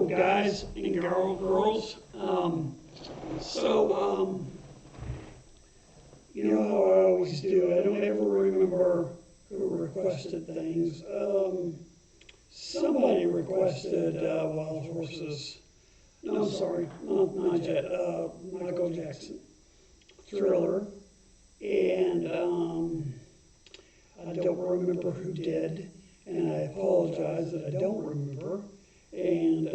guys and girls. You know how I always do. I don't ever remember who requested things. Somebody requested Wild Horses. No, I'm sorry, not yet. Michael Jackson, Thriller. And I don't remember who did. And I apologize that I don't remember. And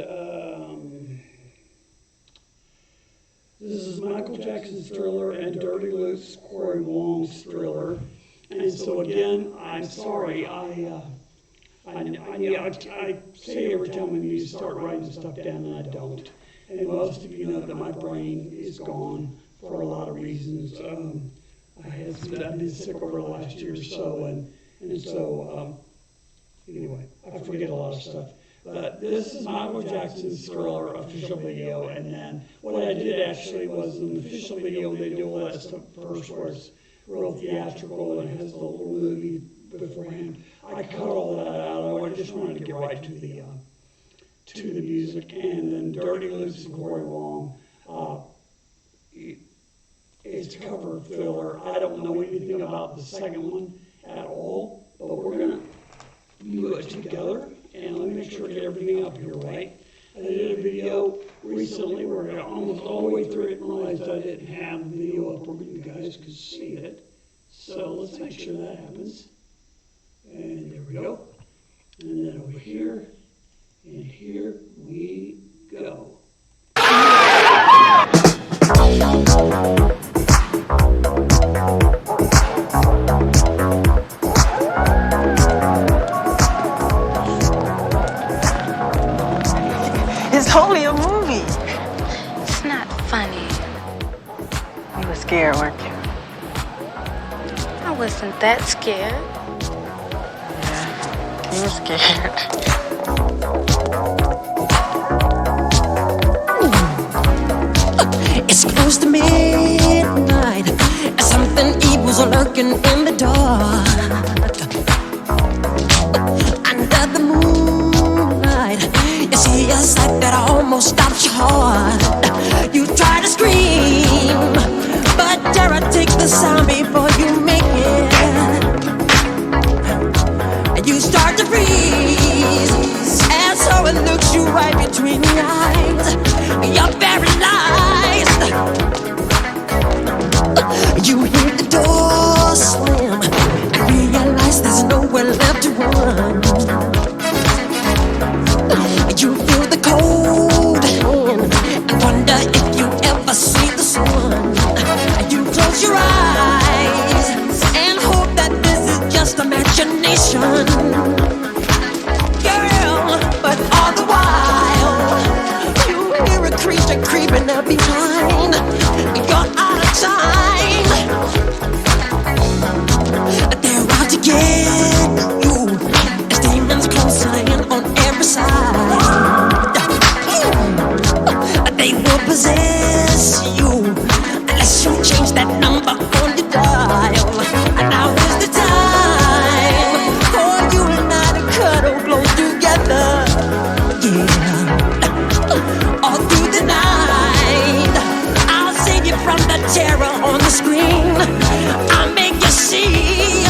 this is Michael Jackson's Thriller and Dirty Luke's Corey Wong's Thriller. And so again, I'm sorry. I say every time I need to start writing stuff down, and I don't. And most of you know that my brain is gone for a lot of reasons. I've been sick over the last year or so, and so anyway, I forget a lot of stuff. But this is Michael Jackson's Thriller official video, and then what I did actually was in the official video they do all that stuff first, where it's real theatrical and has a little movie beforehand. I cut all that out. I just wanted to get right to the music, and then Dirty Luke's and Corey Wong. It's a cover of Thriller. I don't know anything about the second one at all, but we're gonna do it together. And let me make sure I get everything up here right. I did a video recently where I got almost all the way through it and realized I didn't have the video up where you guys could see it. So let's make sure that happens. And there we go. And then over here, and here we go. It's only a movie. It's not funny. You were scared, weren't you? I wasn't that scared. Yeah, you were scared. It's close to midnight. Something evil's lurking in the dark. Under the moonlight, you see a sight that almost stops your heart. You try to scream, but terror takes the sound before you make it. And you start to freeze, and so it looks you right between the eyes. You're paralyzed. You hear the door slam and realize there's nowhere left to run. You feel the cold hand and wonder if you ever see the sun. You close your eyes and hope that this is just imagination, girl. But all the while you hear a creature creeping up behind. You're out of time. They're out to get you. There's demons closing in on every side. They will possess you unless you change that number on your dial. And now is the time for you and I to cuddle close together. Yeah, all through the night, I'll save you from the terror on the screen. I'll make you see.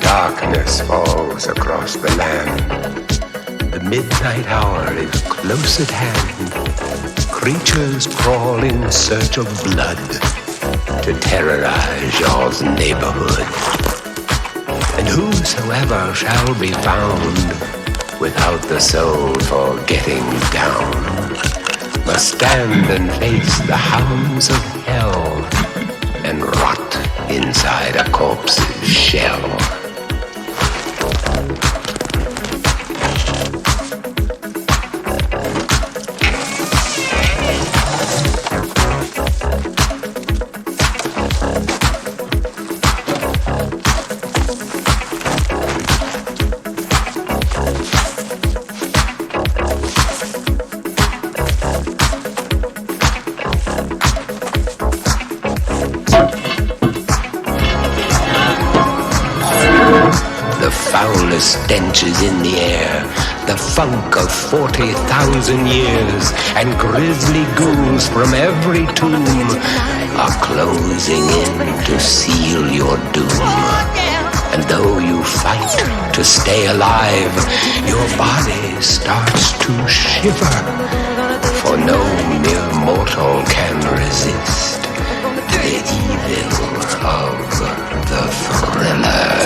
Darkness falls across the land. The midnight hour is close at hand. Creatures crawl in search of blood to terrorize your neighborhood. And whosoever shall be found without the soul for getting down must stand and face the hounds of hell and rot inside a corpse's shell. stenches in the air, the funk of 40,000 years, and grisly ghouls from every tomb are closing in to seal your doom. And though you fight to stay alive, your body starts to shiver, for no mere mortal can resist the evil of the thriller.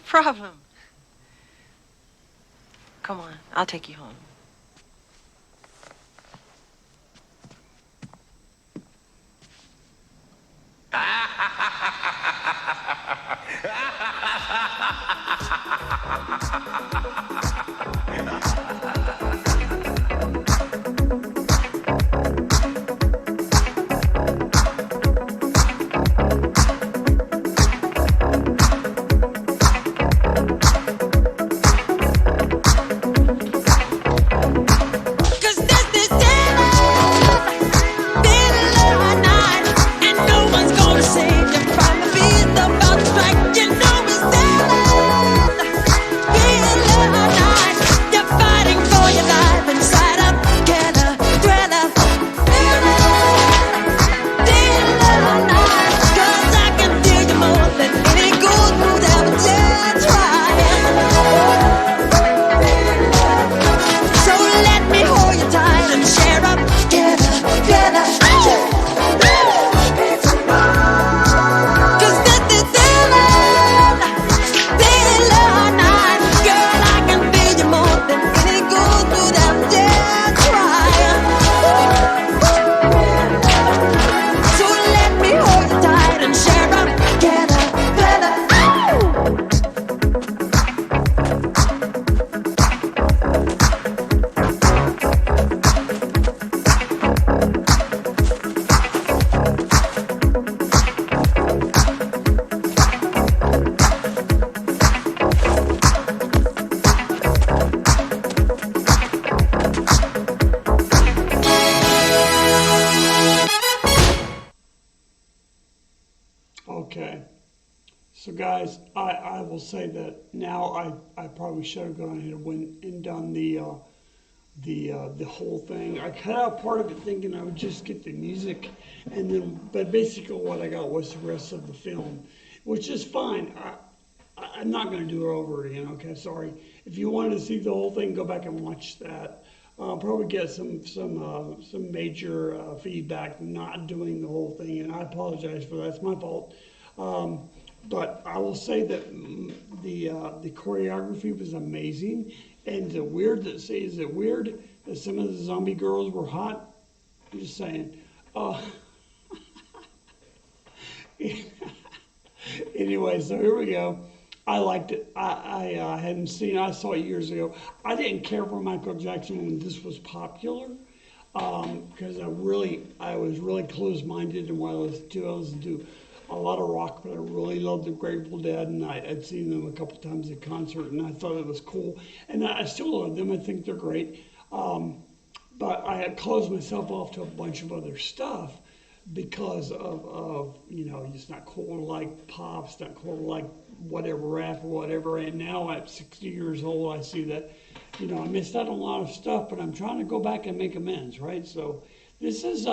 Problem. Come on, I'll take you home. So guys, I will say that now I probably should have gone ahead and went and done the whole thing. I cut out part of it thinking I would just get the music, and then, but basically what I got was the rest of the film, which is fine. I'm not going to do it over again, okay, sorry. If you wanted to see the whole thing, go back and watch that. I'll probably get some major feedback not doing the whole thing, and I apologize for that. It's my fault. But I will say that the choreography was amazing. And is it weird that some of the zombie girls were hot? I'm just saying. Anyway, so here we go. I liked it. I hadn't seen it. I saw it years ago. I didn't care for Michael Jackson when this was popular because I was really closed-minded in what I listened to. I listened to a lot of rock, but I really loved the Grateful Dead, and I'd seen them a couple times at concert, and I thought it was cool. And I still love them. I think they're great. But I had closed myself off to a bunch of other stuff because of it's not cool to like pop, it's not cool to like whatever, rap or whatever. And now at 60 years old, I see that, I missed out on a lot of stuff, but I'm trying to go back and make amends, right? So this is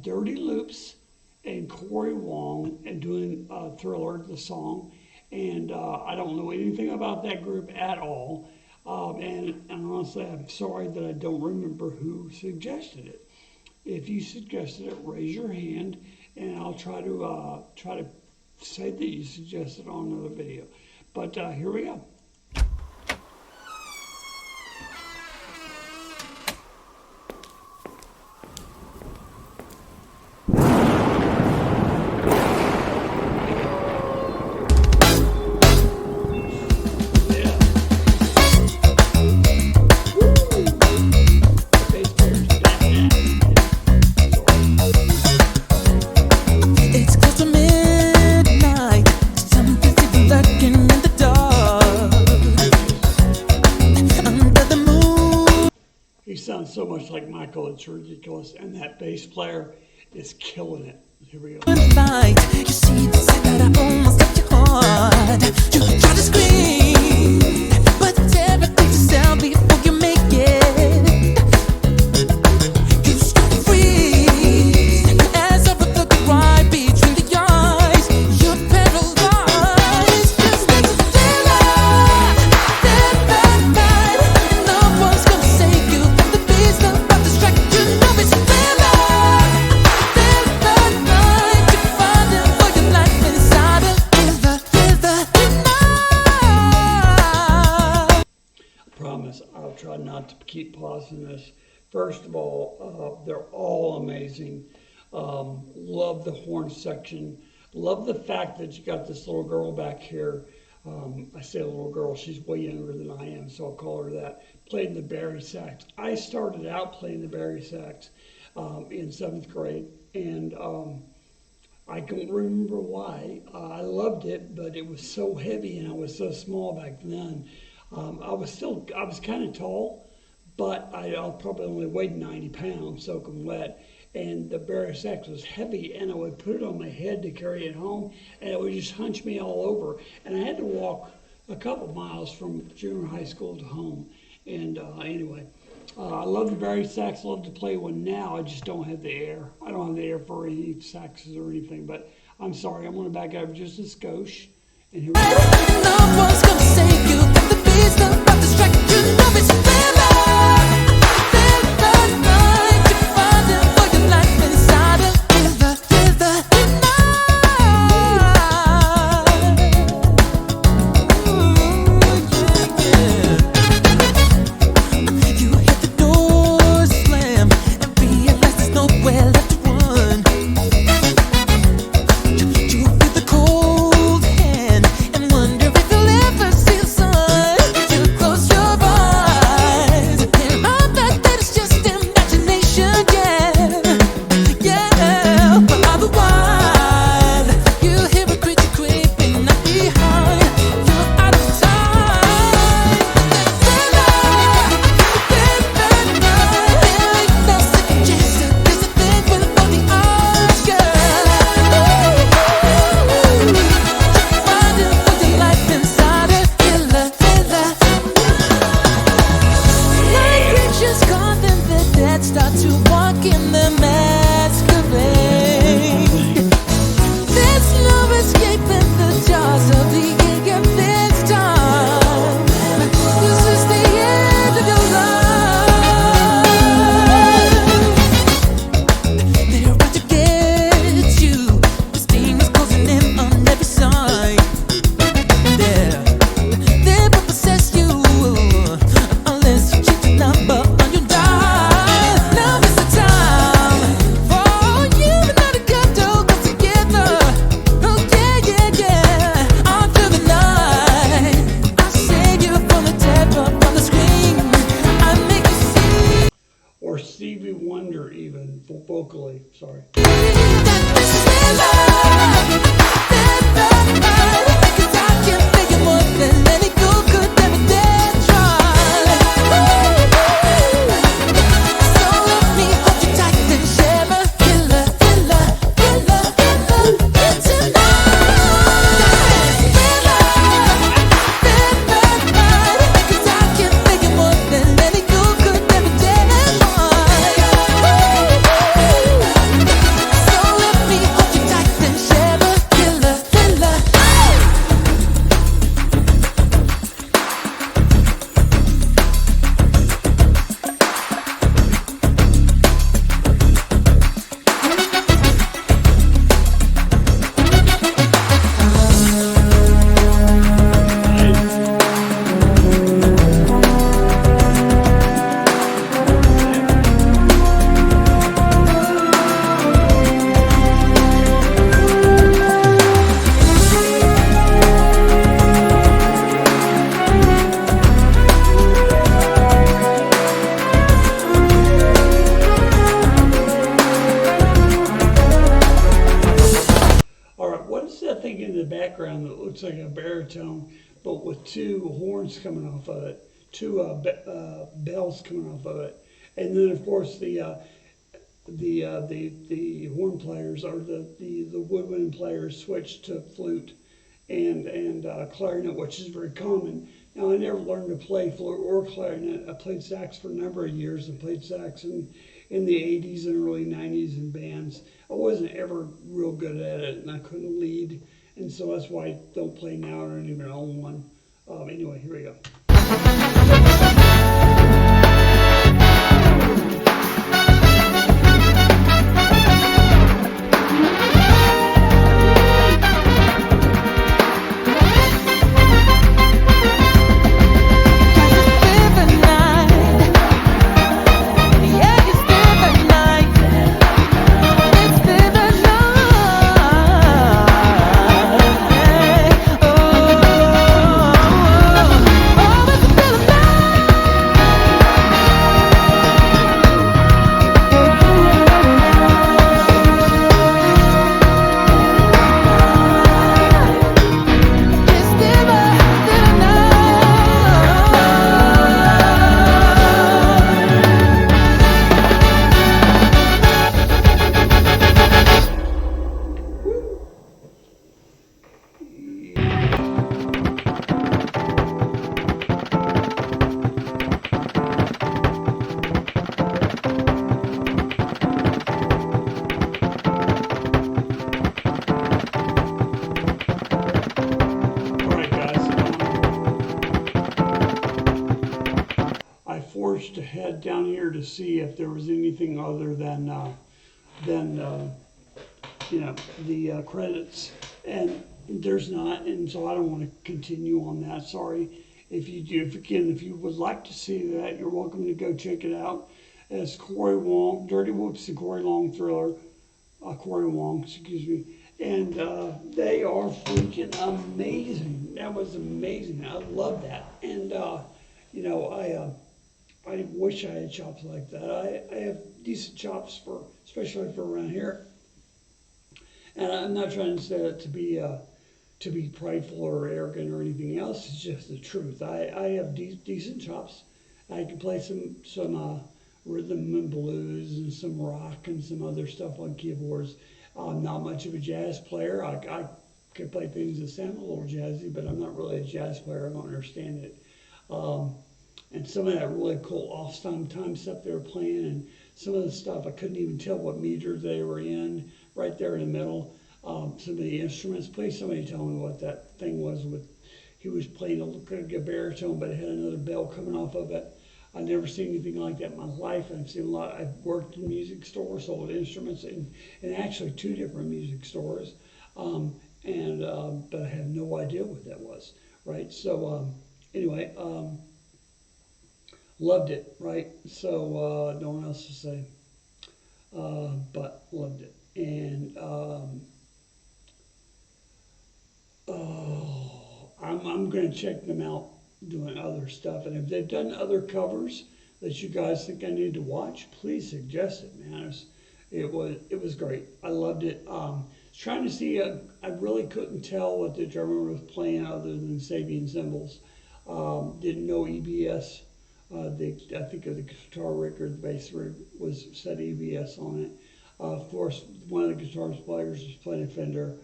Dirty Loops and Corey Wong and doing Thriller, the song. And I don't know anything about that group at all. And honestly, I'm sorry that I don't remember who suggested it. If you suggested it, raise your hand, and I'll try to say that you suggested on another video. But here we go. Sounds so much like Michael, it's ridiculous, and that bass player is killing it. Here we go. You see the sight that I almost got your heart. You try to scream, but everything to sell before you make it. You start to freeze as I look right between the eyes. You're paralyzed. Just like a thriller, no one's gonna save you. About distract you, know it's a thriller night. You're fighting for your life inside a night. I promise I'll try not to keep pausing this. First of all, they're all amazing. Love the horn section. Love the fact that you got this little girl back here. I say a little girl, she's way younger than I am, so I'll call her that. Playing the bari sax. I started out playing the bari sax in 7th grade, and I don't remember why. I loved it, but it was so heavy and I was so small back then. I was kind of tall, but I probably only weighed 90 pounds, soaking wet. And the bari sax was heavy, and I would put it on my head to carry it home, and it would just hunch me all over. And I had to walk a couple miles from junior high school to home. And anyway, I love the bari sax, love to play one now. I just don't have the air. I don't have the air for any saxes or anything, but I'm sorry. I'm going to back up just a skosh. And here we go. No one's gonna save you. The beat's about to strike you. Know it's a thriller night. You're fighting for your life inside a thriller night. You hit the door slam and realize there's nowhere left to run. You feel the cold hand and wonder if you'll ever see the sun. You close your eyes and all that is just imagination, yeah. But otherwise, you hear a creature creeping up behind. You're out of time. Thriller night. There ain't no second chance. There's a thing with even vocally. Sorry. Background that looks like a baritone, but with two horns coming off of it, two bells coming off of it, and then of course the horn players or the woodwind players switch to flute and clarinet, which is very common. Now I never learned to play flute or clarinet. I played sax for a number of years and played sax in the 80s and early 90s in bands. I wasn't ever real good at it, and I couldn't lead. And so that's why I don't play now. I don't even own one. Anyway, here we go. To head down here to see if there was anything other than the credits, and there's not, and so I don't want to continue on that. Sorry. If you would like to see that, you're welcome to go check it out. It's Corey Wong, Dirty Whoops and Corey Long Thriller, Corey Wong, excuse me, and they are freaking amazing. That was amazing. I love that, and I wish I had chops like that. I have decent chops especially for around here. And I'm not trying to say that to be prideful or arrogant or anything else. It's just the truth. I have decent chops. I can play some rhythm and blues and some rock and some other stuff on keyboards. I'm not much of a jazz player. I can play things that sound a little jazzy, but I'm not really a jazz player. I don't understand it. And some of that really cool off-time stuff they were playing, and some of the stuff I couldn't even tell what meter they were in, right there in the middle. Some of the instruments, please somebody tell me what that thing was. He was playing a baritone, but it had another bell coming off of it. I've never seen anything like that in my life. I've seen a lot. I've worked in music stores, sold instruments, and actually 2 different music stores, but I have no idea what that was, right? So anyway. Loved it, right? So no one else to say, but loved it. And I'm going to check them out doing other stuff. And if they've done other covers, that you guys think I need to watch, please suggest it, man. It was great. I loved it. Trying to see, I really couldn't tell what the drummer was playing other than Sabian cymbals. Didn't know EBS. I think the guitar rig or the bass rig said EBS on it. Of course, one of the guitar players was playing a Fender.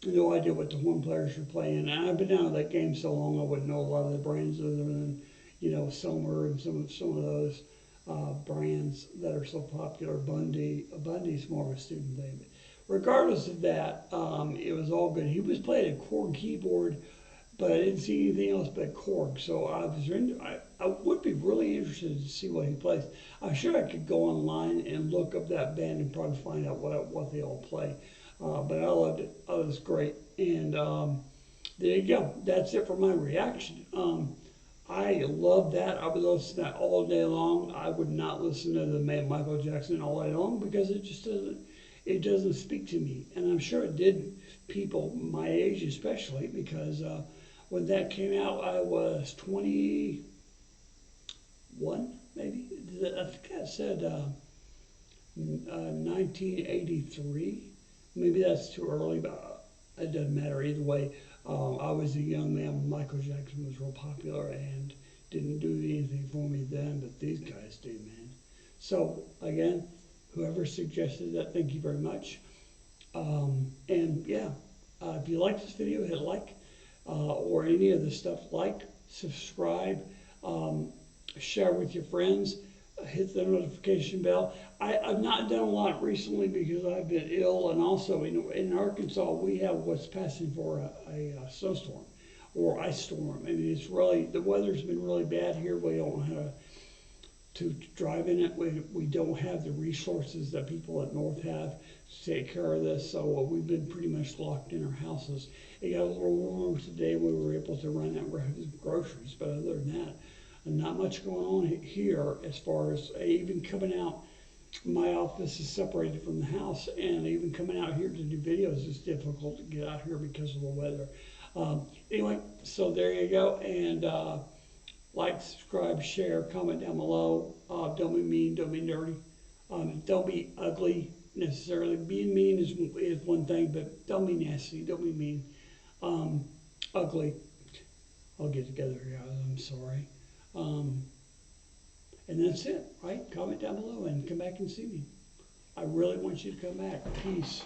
No idea what the horn players were playing. And I've been out of that game so long, I wouldn't know a lot of the brands other than, Selmer and some of those brands that are so popular. Bundy's more of a student thing. But regardless of that, it was all good. He was playing a Korg keyboard, but I didn't see anything else but Korg. So I would be really interested to see what he plays. I'm sure I could go online and look up that band and probably find out what they all play. But I loved it. It was great. And there you go. That's it for my reaction. I love that. I would listen to that all day long. I would not listen to the man Michael Jackson all day long because it doesn't speak to me. And I'm sure it didn't, people my age especially, because when that came out, I was 21, maybe. I think I said 1983. Maybe that's too early, but it doesn't matter either way. I was a young man when Michael Jackson was real popular and didn't do anything for me then, but these guys do, man. So, again, whoever suggested that, thank you very much. And yeah, if you like this video, hit like, or any of the stuff, like, subscribe, share with your friends, hit the notification bell. I've not done a lot recently because I've been ill, and also in Arkansas we have what's passing for a snowstorm or ice storm. I mean, it's really, the weather's been really bad here. We don't know how to drive in it. We don't have the resources that people up north have to take care of this, so we've been pretty much locked in our houses. It got a little warmer today. We were able to run out and groceries, but other than that, not much going on here as far as even coming out. My office is separated from the house, and even coming out here to do videos is difficult to get out here because of the weather. Anyway, so there you go. And like, subscribe, share, comment down below. Don't be mean, don't be dirty. Don't be ugly necessarily. Being mean is one thing, but don't be nasty, don't be mean. Ugly. I'll get together here, I'm sorry. And that's it, right? Comment down below and come back and see me. I really want you to come back. Peace.